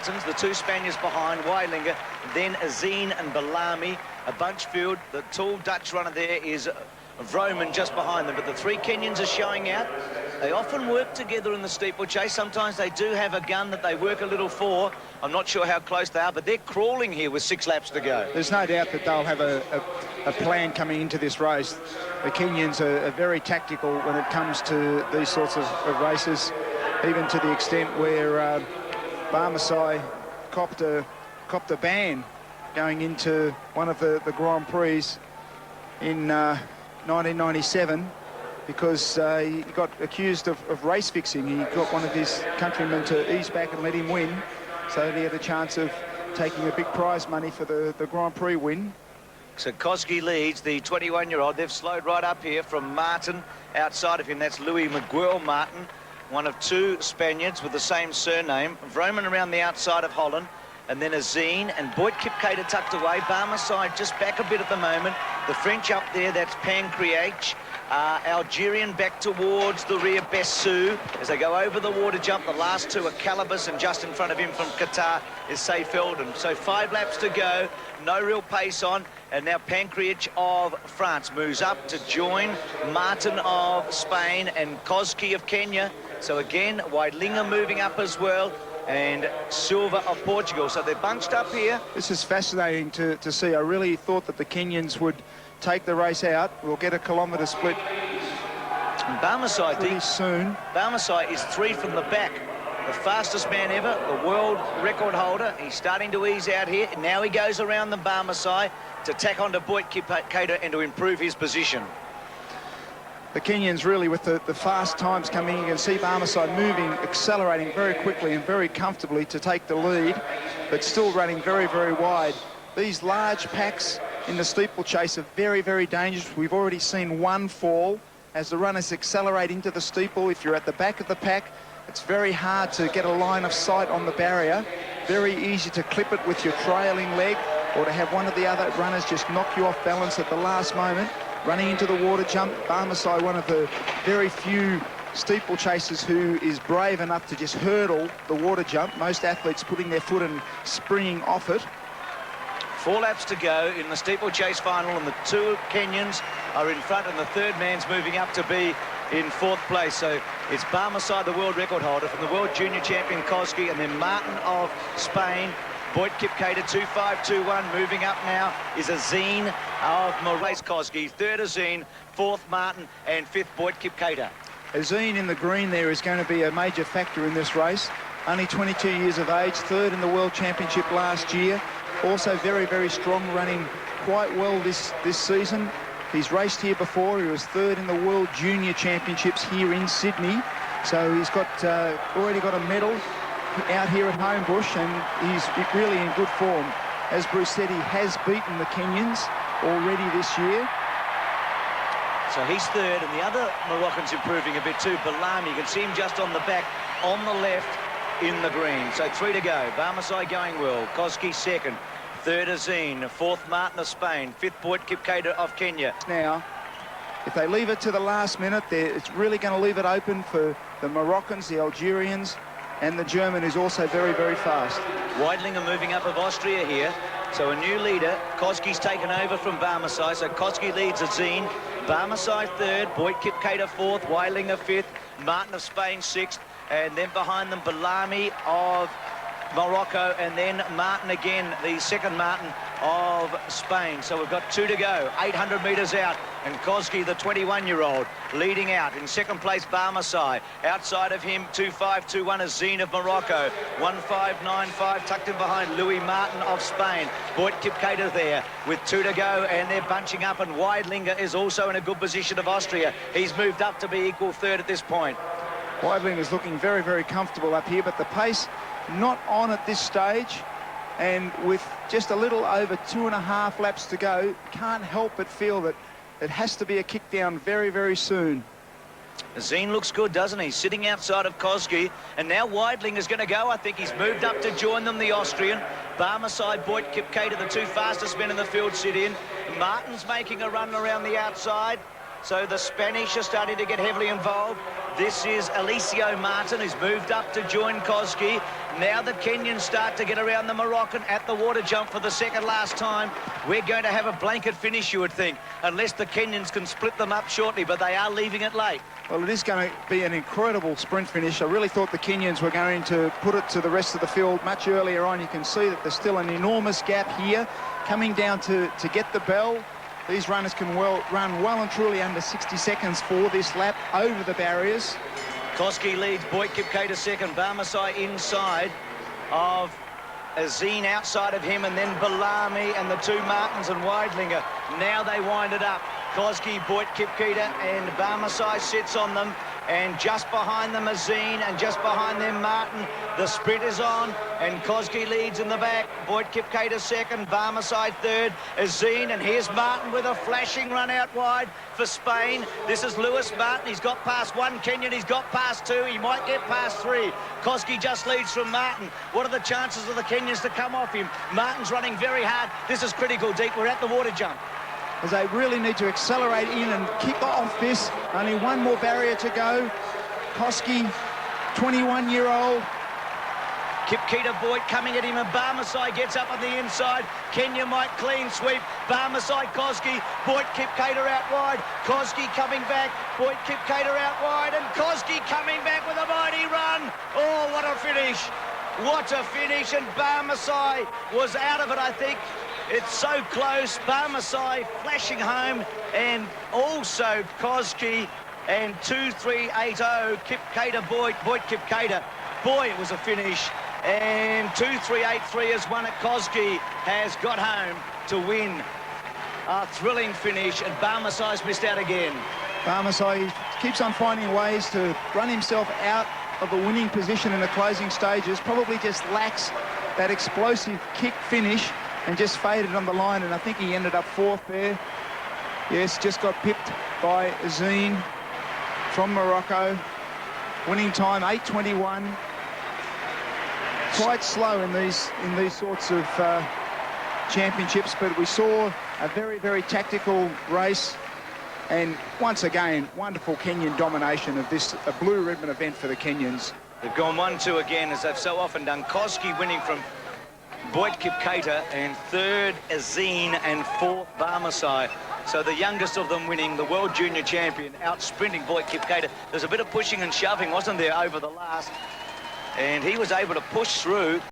Martins, the two Spaniards behind, Weidlinger, then Azine and Bellamy, a bunch field. The tall Dutch runner there is Reuben just behind them, but the three Kenyans are showing out. They often work together in the steeplechase. Sometimes they do have a gun that they work a little for. I'm not sure how close they are, but they're crawling here with 6 laps to go. There's no doubt that they'll have a plan coming into this race. The Kenyans are very tactical when it comes to these sorts of races, even to the extent where Barmasai copped a ban going into one of the Grand Prix in 1997 because he got accused of race fixing. He got one of his countrymen to ease back and let him win, so that he had a chance of taking a big prize money for the Grand Prix win. So Kosgei leads, the 21-year-old. They've slowed right up here from Martin. Outside of him, that's Louis Miguel Martin, one of 2 Spaniards with the same surname. Reuben around the outside of Holland, and then Azine and Boyd Kipketer tucked away. Barmasai just back a bit at the moment. The French up there, that's Pancreach. Algerian back towards the rear, Bessou, as they go over the water jump. The last 2 are Calabas, and just in front of him from Qatar is Seyfelden. So 5 laps to go, no real pace on, and now Pancreach of France moves up to join Martin of Spain and Kosgei of Kenya. So again, Weidlinger moving up as well, and Silva of Portugal. So they're bunched up here. This is fascinating to see. I really thought that the Kenyans would take the race out. We'll get a kilometre split Barmasai pretty soon. Barmasai is 3 from the back. The fastest man ever, the world record holder. He's starting to ease out here. Now he goes around the Barmasai to tack onto Boyd Kipketer and to improve his position. The Kenyans really, with the fast times coming, you can see Barmasai moving, accelerating very quickly and very comfortably to take the lead, but still running very, very wide. These large packs in the steeplechase are very, very dangerous. We've already seen one fall as the runners accelerate into the steeple. If you're at the back of the pack, it's very hard to get a line of sight on the barrier. Very easy to clip it with your trailing leg, or to have one of the other runners just knock you off balance at the last moment. Running into the water jump, Barmasai, one of the very few steeplechasers who is brave enough to just hurdle the water jump. Most athletes putting their foot and springing off it. 4 laps to go in the steeplechase final, and the 2 Kenyans are in front, and the 3rd man's moving up to be in 4th place. So it's Barmasai, the world record holder, from the world junior champion Kosgei, and then Martin of Spain. Boyd Kipketer 2.521. Moving up now is Azine of Moraes. Kosgei, 3rd Azine, 4th Martin, and 5th Boyd Kipketer. Azine in the green there is going to be a major factor in this race. Only 22 years of age, 3rd in the World Championship last year. Also very, very strong, running quite well this season. He's raced here before. He was 3rd in the World Junior Championships here in Sydney. So he's got already got a medal out here at Homebush, and he's really in good form. As Bruce said, he has beaten the Kenyans already this year. So he's 3rd, and the other Moroccan's improving a bit too. Bellamy, you can see him just on the back, on the left, in the green. So 3 to go. Barmasai going well. Kosgei 2nd. 3rd Azine. 4th Martin of Spain. 5th Boyd Kipketer of Kenya. Now, if they leave it to the last minute, it's really going to leave it open for the Moroccans, the Algerians, and the German, who's also very, very fast. Weidlinger moving up of Austria here. So a new leader. Kosgei's taken over from Barmasai. So Kosgei leads Azine. Barmasai 3rd. Boyd Kipketer 4th. Weidlinger 5th. Martin of Spain 6th. And then behind them, Bellamy of Morocco, and then Martin again, the 2nd Martin of Spain. So we've got 2 to go, 800 metres out, and Kosgei, the 21-year-old, leading out. In 2nd place, Barmasai. Outside of him, 2.521, Azine of Morocco. 1.595 tucked in behind Louis Martin of Spain. Boyd Kipketer there with 2 to go, and they're bunching up, and Weidlinger is also in a good position of Austria. He's moved up to be equal 3rd at this point. Weidlinger is looking very, very comfortable up here, but the pace not on at this stage, and with just a little over 2.5 laps to go, can't help but feel that it has to be a kick down very, very soon. Azine looks good, doesn't he? Sitting outside of Kosgei, and now Weidlinger's going to go. I think he's moved up to join them, the Austrian. Barmasai, Boyd Kipketer, the 2 fastest men in the field, sit in. Martin's making a run around the outside. So the Spanish are starting to get heavily involved. This is Alicio Martin, who's moved up to join Kosgei. Now the Kenyans start to get around the Moroccan at the water jump for the second last time. We're going to have a blanket finish, you would think, unless the Kenyans can split them up shortly, but they are leaving it late. Well, it is going to be an incredible sprint finish. I really thought the Kenyans were going to put it to the rest of the field much earlier on. You can see that there's still an enormous gap here coming down to get the bell. These runners can run well and truly under 60 seconds for this lap over the barriers. Kosgei leads, Boyd Kipketer second, Barmasai inside of Azine outside of him, and then Balami and the two Martins and Weidlinger. Now they wind it up. Kosgei, Boyd Kipketer and Barmasai sits on them, and just behind them Azine, and just behind them Martin. The sprint is on, and Kosgei leads in the back. Boyd Kipketer second, Barmasai third, Azine, and here's Martin with a flashing run out wide for Spain. This is Lewis Martin. He's got past one Kenyan, he's got past two, he might get past three. Kosgei just leads from Martin. What are the chances of the Kenyans to come off him? Martin's running very hard. This is critical deep. We're at the water jump. As they really need to accelerate in and kick off this. Only one more barrier to go. Kosgei, 21-year-old. Kipketer Boyd coming at him, and Barmasai gets up on the inside. Kenya might clean sweep. Barmasai, Kosgei, Boyd Kipketer out wide. Kosgei coming back, Boyd Kipketer out wide, and Kosgei coming back with a mighty run. Oh, what a finish. What a finish, and Barmasai was out of it, I think. It's so close. Barmasai flashing home, and also Kosgei, and 2-3-8-0. Kipketer Boyd Kipketer. Boy, it was a finish. And 2-3-8-3 has won it. Kosgei has got home to win. A thrilling finish, and Barmasai's missed out again. Barmasai keeps on finding ways to run himself out of the winning position in the closing stages. Probably just lacks that explosive kick finish, and just faded on the line, and I think he ended up fourth there. Yes, just got pipped by Azine from Morocco. Winning time 8:21. Quite slow in these sorts of championships, but we saw a very, very tactical race, and once again, wonderful Kenyan domination of this blue ribbon event for the Kenyans. They've gone 1-2 again, as they've so often done. Kosgei winning from Boyd Kipketer, and third Azine, and fourth Barmasai. So the youngest of them winning, the world junior champion, out sprinting Boyd Kipketer. There's a bit of pushing and shoving, wasn't there, over the last, and he was able to push through.